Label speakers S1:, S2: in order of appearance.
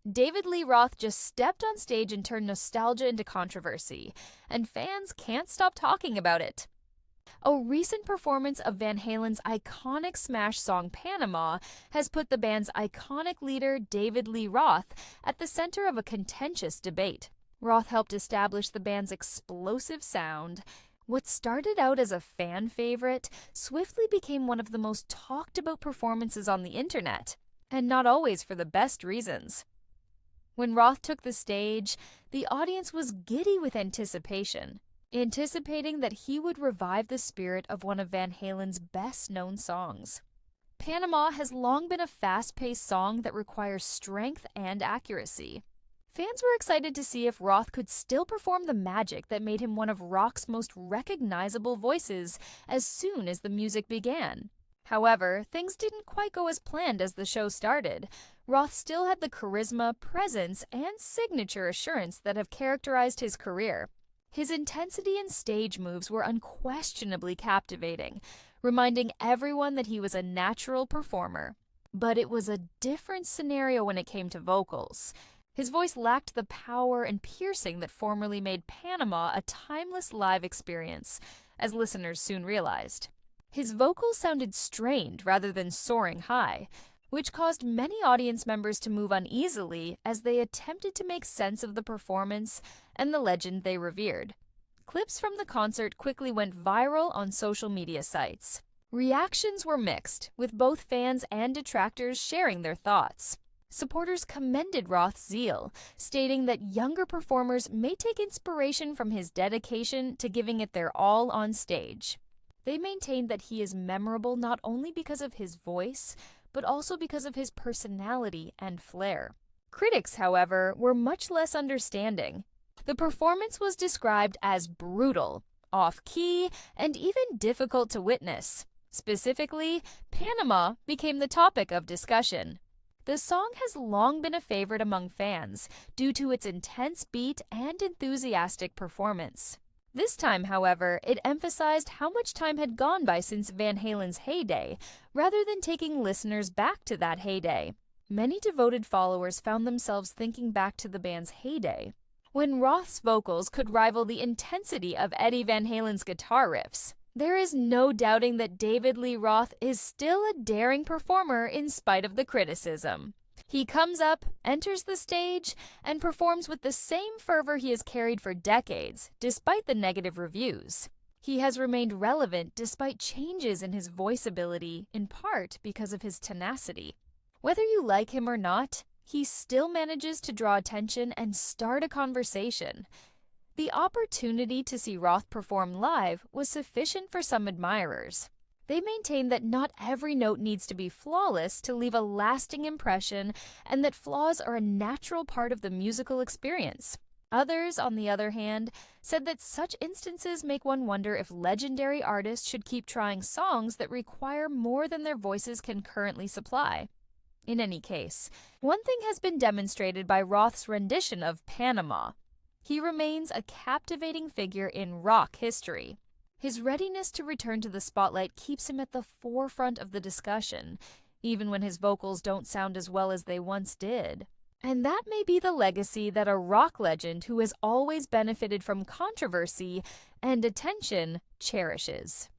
S1: David Lee Roth just stepped on stage and turned nostalgia into controversy, and fans can't stop talking about it. A recent performance of Van Halen's iconic smash song Panama has put the band's iconic leader David Lee Roth at the center of a contentious debate. Roth helped establish the band's explosive sound. What started out as a fan favorite swiftly became one of the most talked about performances on the internet, and not always for the best reasons. When Roth took the stage, the audience was giddy with anticipation, anticipating that he would revive the spirit of one of Van Halen's best-known songs. Panama has long been a fast-paced song that requires strength and accuracy. Fans were excited to see if Roth could still perform the magic that made him one of rock's most recognizable voices as soon as the music began. However, things didn't quite go as planned as the show started. Roth still had the charisma, presence, and signature assurance that have characterized his career. His intensity and stage moves were unquestionably captivating, reminding everyone that he was a natural performer. But it was a different scenario when it came to vocals. His voice lacked the power and piercing that formerly made Panama a timeless live experience, as listeners soon realized. His vocals sounded strained rather than soaring high, which caused many audience members to move uneasily as they attempted to make sense of the performance and the legend they revered. Clips from the concert quickly went viral on social media sites. Reactions were mixed, with both fans and detractors sharing their thoughts. Supporters commended Roth's zeal, stating that younger performers may take inspiration from his dedication to giving it their all on stage. They maintained that he is memorable not only because of his voice, but also because of his personality and flair. Critics, however, were much less understanding. The performance was described as brutal, off-key, and even difficult to witness. Specifically, Panama became the topic of discussion. The song has long been a favorite among fans due to its intense beat and enthusiastic performance. This time, however, it emphasized how much time had gone by since Van Halen's heyday, rather than taking listeners back to that heyday. Many devoted followers found themselves thinking back to the band's heyday, when Roth's vocals could rival the intensity of Eddie Van Halen's guitar riffs. There is no doubting that David Lee Roth is still a daring performer in spite of the criticism. He comes up, enters the stage, and performs with the same fervor he has carried for decades, despite the negative reviews. He has remained relevant despite changes in his voice ability, in part because of his tenacity. Whether you like him or not, he still manages to draw attention and start a conversation. The opportunity to see Roth perform live was sufficient for some admirers. They maintain that not every note needs to be flawless to leave a lasting impression, and that flaws are a natural part of the musical experience. Others, on the other hand, said that such instances make one wonder if legendary artists should keep trying songs that require more than their voices can currently supply. In any case, one thing has been demonstrated by Roth's rendition of Panama. He remains a captivating figure in rock history. His readiness to return to the spotlight keeps him at the forefront of the discussion, even when his vocals don't sound as well as they once did. And that may be the legacy that a rock legend who has always benefited from controversy and attention cherishes.